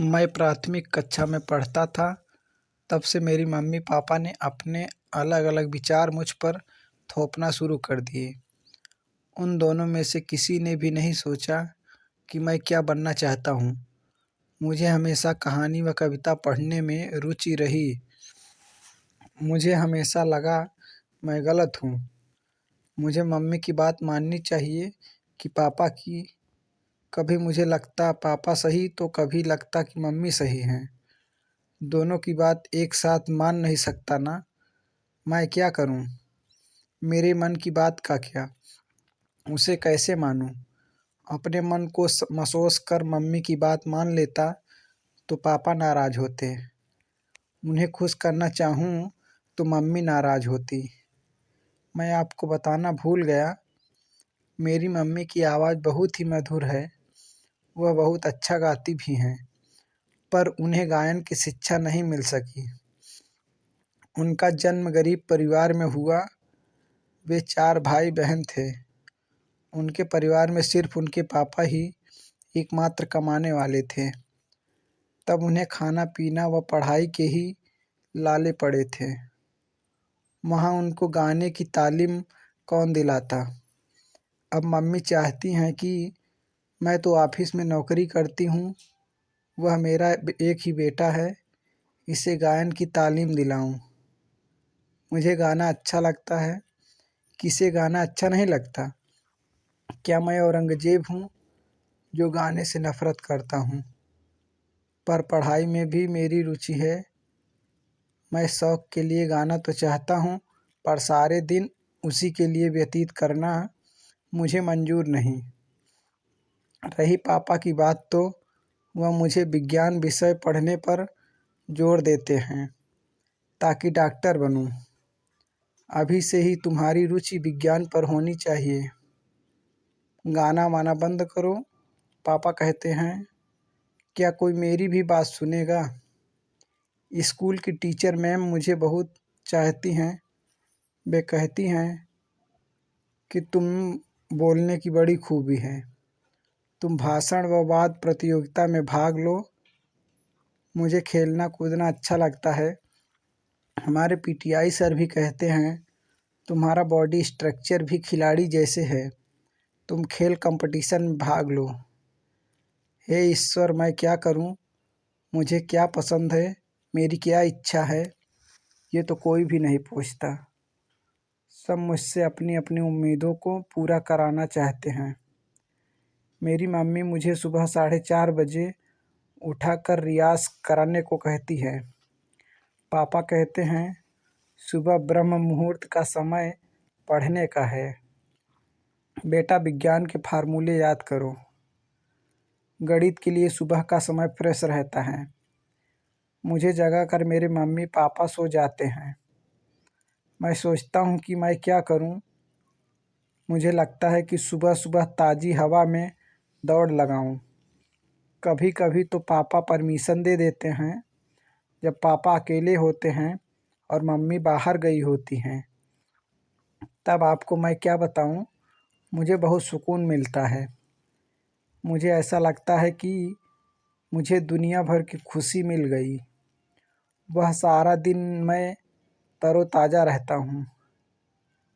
मैं प्राथमिक कक्षा में पढ़ता था, तब से मेरी मम्मी-पापा ने अपने अलग-अलग विचार मुझ पर थोपना शुरू कर दिए। उन दोनों में से किसी ने भी नहीं सोचा कि मैं क्या बनना चाहता हूँ। मुझे हमेशा कहानी व कविता पढ़ने में रुचि रही। मुझे हमेशा लगा मैं गलत हूँ। मुझे मम्मी की बात माननी चाहिए कि पापा की। कभी मुझे लगता पापा सही तो कभी लगता कि मम्मी सही हैं। दोनों की बात एक साथ मान नहीं सकता ना। मैं क्या करूं? मेरे मन की बात का क्या? उसे कैसे मानूं? अपने मन को मसोस कर मम्मी की बात मान लेता तो पापा नाराज होते। उन्हें खुश करना चाहूं तो मम्मी नाराज होती। मैं आपको बताना भूल गया, मेरी मम्मी की आवाज़ बहुत ही मधुर है। वह बहुत अच्छा गाती भी हैं, पर उन्हें गायन की शिक्षा नहीं मिल सकी। उनका जन्म गरीब परिवार में हुआ। वे 4 भाई-बहन थे। उनके परिवार में सिर्फ उनके पापा ही एकमात्र कमाने वाले थे। तब उन्हें खाना-पीना व पढ़ाई के ही लाले पड़े थे। वहाँ उनको गाने की तालीम कौन दिलाता? अब मम्मी चाहती हैं कि मैं तो ऑफिस में नौकरी करती हूँ, वह मेरा एक ही बेटा है, इसे गायन की तालीम दिलाऊँ। मुझे गाना अच्छा लगता है, किसे गाना अच्छा नहीं लगता? क्या मैं औरंगज़ेब हूँ जो गाने से नफ़रत करता हूँ? पर पढ़ाई में भी मेरी रुचि है। मैं शौक के लिए गाना तो चाहता हूँ, पर सारे दिन उसी के लिए व्यतीत करना मुझे मंजूर नहीं। रही पापा की बात तो वह मुझे विज्ञान विषय पढ़ने पर जोर देते हैं ताकि डॉक्टर बनूँ। अभी से ही तुम्हारी रुचि विज्ञान पर होनी चाहिए। गाना-वाना बंद करो, पापा कहते हैं। क्या कोई मेरी भी बात सुनेगा? स्कूल की टीचर मैम मुझे बहुत चाहती हैं। वे कहती हैं कि तुम बोलने की बड़ी खूबी है। तुम भाषण व वाद प्रतियोगिता में भाग लो। मुझे खेलना कूदना अच्छा लगता है। हमारे पीटीआई सर भी कहते हैं तुम्हारा बॉडी स्ट्रक्चर भी खिलाड़ी जैसे है, तुम खेल कंपटीशन में भाग लो। हे ईश्वर, मैं क्या करूं? मुझे क्या पसंद है, मेरी क्या इच्छा है, ये तो कोई भी नहीं पूछता। सब मुझसे अपनी अपनी उम्मीदों को पूरा कराना चाहते हैं। मेरी मम्मी मुझे सुबह 4:30 बजे उठाकर रियाज़ कराने को कहती है। पापा कहते हैं सुबह ब्रह्म मुहूर्त का समय पढ़ने का है। बेटा विज्ञान के फार्मूले याद करो। गणित के लिए सुबह का समय फ्रेश रहता है। मुझे जगा कर मेरे मम्मी पापा सो जाते हैं। मैं सोचता हूँ कि मैं क्या करूँ। मुझे लगता है कि सुबह सुबह ताज़ी हवा में दौड़ लगाऊँ। कभी कभी तो पापा परमिशन दे देते हैं जब पापा अकेले होते हैं और मम्मी बाहर गई होती हैं। तब आपको मैं क्या बताऊँ, मुझे बहुत सुकून मिलता है। मुझे ऐसा लगता है कि मुझे दुनिया भर की खुशी मिल गई। वह सारा दिन मैं तरोताज़ा रहता हूँ।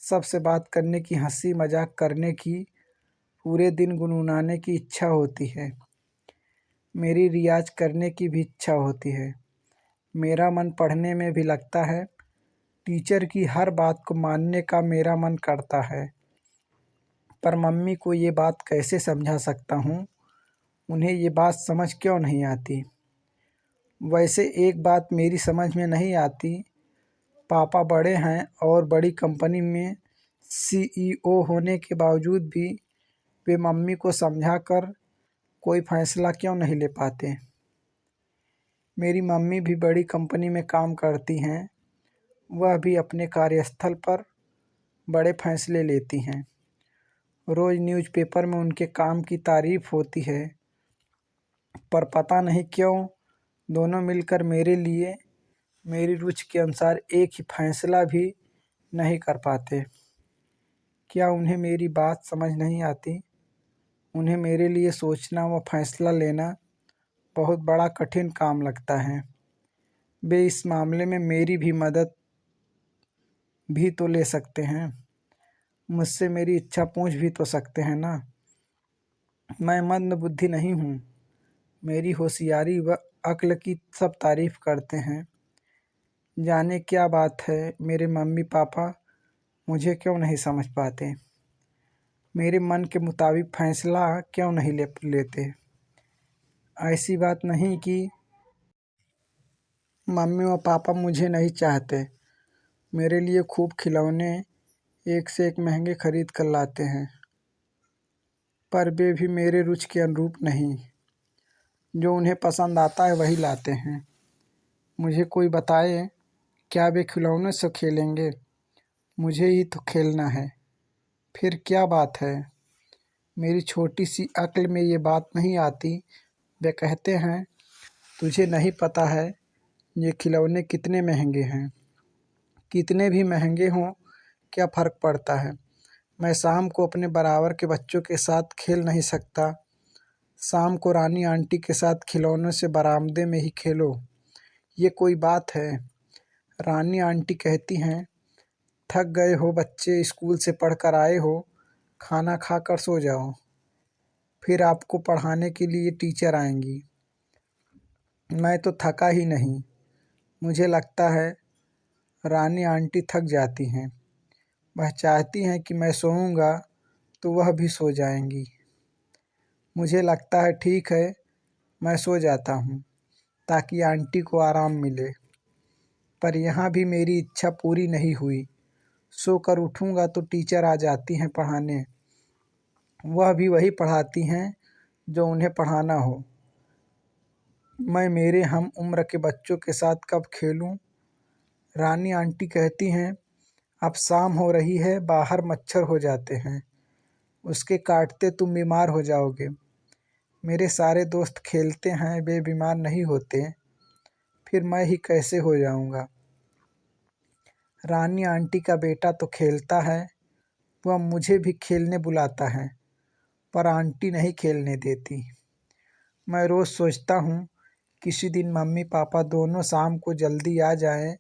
सबसे बात करने की, हंसी मजाक करने की, पूरे दिन गुनगुनाने की इच्छा होती है। मेरी रियाज करने की भी इच्छा होती है। मेरा मन पढ़ने में भी लगता है। टीचर की हर बात को मानने का मेरा मन करता है, पर मम्मी को ये बात कैसे समझा सकता हूँ? उन्हें ये बात समझ क्यों नहीं आती? वैसे एक बात मेरी समझ में नहीं आती, पापा बड़े हैं और बड़ी कंपनी में सीईओ होने के बावजूद भी वे मम्मी को समझा कर कोई फैसला क्यों नहीं ले पाते? मेरी मम्मी भी बड़ी कंपनी में काम करती हैं। वह भी अपने कार्यस्थल पर बड़े फैसले लेती हैं। रोज़ न्यूज़पेपर में उनके काम की तारीफ होती है, पर पता नहीं क्यों दोनों मिलकर मेरे लिए मेरी रुचि के अनुसार एक ही फैसला भी नहीं कर पाते। क्या उन्हें मेरी बात समझ नहीं आती? उन्हें मेरे लिए सोचना व फैसला लेना बहुत बड़ा कठिन काम लगता है। वे इस मामले में मेरी भी मदद भी तो ले सकते हैं, मुझसे मेरी इच्छा पूछ भी तो सकते हैं ना। मैं मंदबुद्धि नहीं हूँ, मेरी होशियारी व अक्ल की सब तारीफ करते हैं। जाने क्या बात है, मेरे मम्मी पापा मुझे क्यों नहीं समझ पाते, मेरे मन के मुताबिक फैसला क्यों नहीं लेते। ऐसी बात नहीं कि मम्मी व पापा मुझे नहीं चाहते, मेरे लिए खूब खिलौने एक से एक महंगे खरीद कर लाते हैं, पर वे भी मेरे रुचि के अनुरूप नहीं। जो उन्हें पसंद आता है वही लाते हैं। मुझे कोई बताए, क्या वे खिलौनों से खेलेंगे? मुझे ही तो खेलना है। फिर क्या बात है? मेरी छोटी सी अक्ल में ये बात नहीं आती। वे कहते हैं, तुझे नहीं पता है ये खिलौने कितने महंगे हैं। कितने भी महंगे हों, क्या फ़र्क पड़ता है। मैं शाम को अपने बराबर के बच्चों के साथ खेल नहीं सकता। शाम को रानी आंटी के साथ खिलौनों से बरामदे में ही खेलो, ये कोई बात है? रानी आंटी कहती हैं, थक गए हो बच्चे, स्कूल से पढ़कर आए हो, खाना खाकर सो जाओ, फिर आपको पढ़ाने के लिए टीचर आएंगी। मैं तो थका ही नहीं। मुझे लगता है रानी आंटी थक जाती हैं। वह चाहती हैं कि मैं सोऊंगा तो वह भी सो जाएंगी। मुझे लगता है ठीक है, मैं सो जाता हूँ ताकि आंटी को आराम मिले। पर यहाँ भी मेरी इच्छा पूरी नहीं हुई। सोकर उठूँगा तो टीचर आ जाती हैं पढ़ाने। वह भी वही पढ़ाती हैं जो उन्हें पढ़ाना हो। मैं मेरे हम उम्र के बच्चों के साथ कब खेलूं? रानी आंटी कहती हैं, अब शाम हो रही है, बाहर मच्छर हो जाते हैं, उसके काटते तुम बीमार हो जाओगे। मेरे सारे दोस्त खेलते हैं, वे बीमार नहीं होते, फिर मैं ही कैसे हो जाऊंगा। रानी आंटी का बेटा तो खेलता है, वह मुझे भी खेलने बुलाता है, पर आंटी नहीं खेलने देती। मैं रोज़ सोचता हूँ, किसी दिन मम्मी पापा दोनों शाम को जल्दी आ जाएं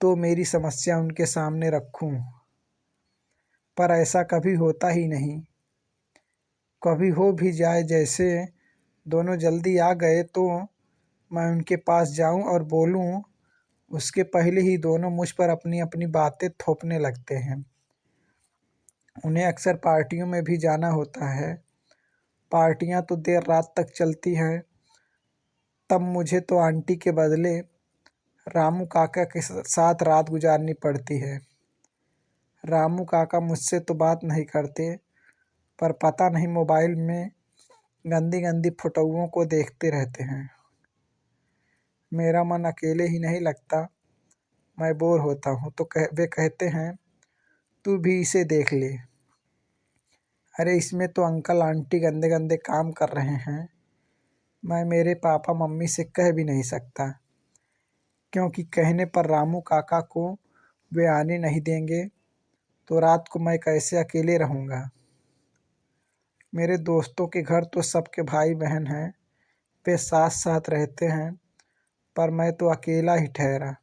तो मेरी समस्या उनके सामने रखूं, पर ऐसा कभी होता ही नहीं। कभी हो भी जाए, जैसे दोनों जल्दी आ गए तो मैं उनके पास जाऊं और बोलूं, उसके पहले ही दोनों मुझ पर अपनी अपनी बातें थोपने लगते हैं। उन्हें अक्सर पार्टियों में भी जाना होता है। पार्टियां तो देर रात तक चलती हैं। तब मुझे तो आंटी के बदले रामू काका के साथ रात गुजारनी पड़ती है। रामू काका मुझसे तो बात नहीं करते, पर पता नहीं मोबाइल में गंदी गंदी फोटोओं को देखते रहते हैं। मेरा मन अकेले ही नहीं लगता, मैं बोर होता हूँ तो वे कहते हैं, तू भी इसे देख ले। अरे इसमें तो अंकल आंटी गंदे गंदे काम कर रहे हैं। मैं मेरे पापा मम्मी से कह भी नहीं सकता, क्योंकि कहने पर रामू काका को वे आने नहीं देंगे, तो रात को मैं कैसे अकेले रहूँगा। मेरे दोस्तों के घर तो सबके भाई बहन हैं, वे साथ साथ रहते हैं, पर मैं तो अकेला ही ठहरा।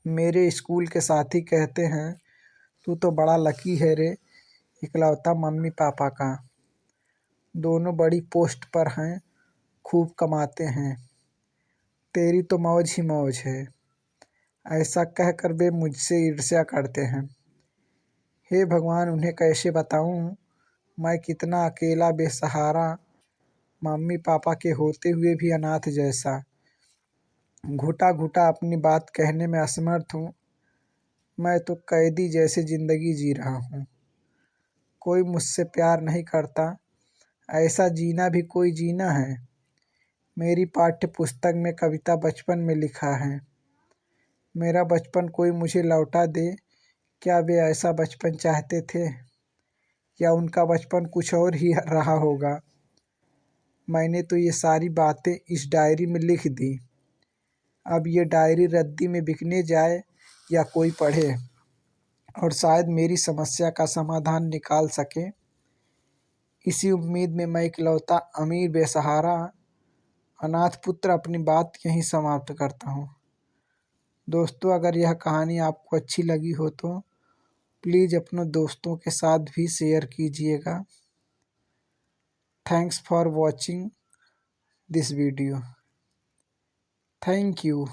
मेरे स्कूल के साथी कहते हैं, तू तो बड़ा लकी है रे, इकलौता मम्मी पापा का। दोनों बड़ी पोस्ट पर हैं, खूब कमाते हैं, तेरी तो मौज ही मौज है। ऐसा कहकर वे मुझसे ईर्ष्या करते हैं। हे भगवान, उन्हें कैसे बताऊं मैं कितना अकेला बेसहारा, मम्मी पापा के होते हुए भी अनाथ जैसा, घुटा घुटा अपनी बात कहने में असमर्थ हूँ। मैं तो कैदी जैसे जिंदगी जी रहा हूँ। कोई मुझसे प्यार नहीं करता, ऐसा जीना भी कोई जीना है। मेरी पाठ्य पुस्तक में कविता बचपन में लिखा है, मेरा बचपन कोई मुझे लौटा दे। क्या वे ऐसा बचपन चाहते थे, या उनका बचपन कुछ और ही रहा होगा। मैंने तो ये सारी बातें इस डायरी में लिख दी। अब ये डायरी रद्दी में बिकने जाए या कोई पढ़े और शायद मेरी समस्या का समाधान निकाल सके। इसी उम्मीद में मैं इकलौता अमीर बेसहारा अनाथ पुत्र अपनी बात यहीं समाप्त करता हूँ। दोस्तों, अगर यह कहानी आपको अच्छी लगी हो तो प्लीज़ अपने दोस्तों के साथ भी शेयर कीजिएगा। Thanks for watching this video. Thank you.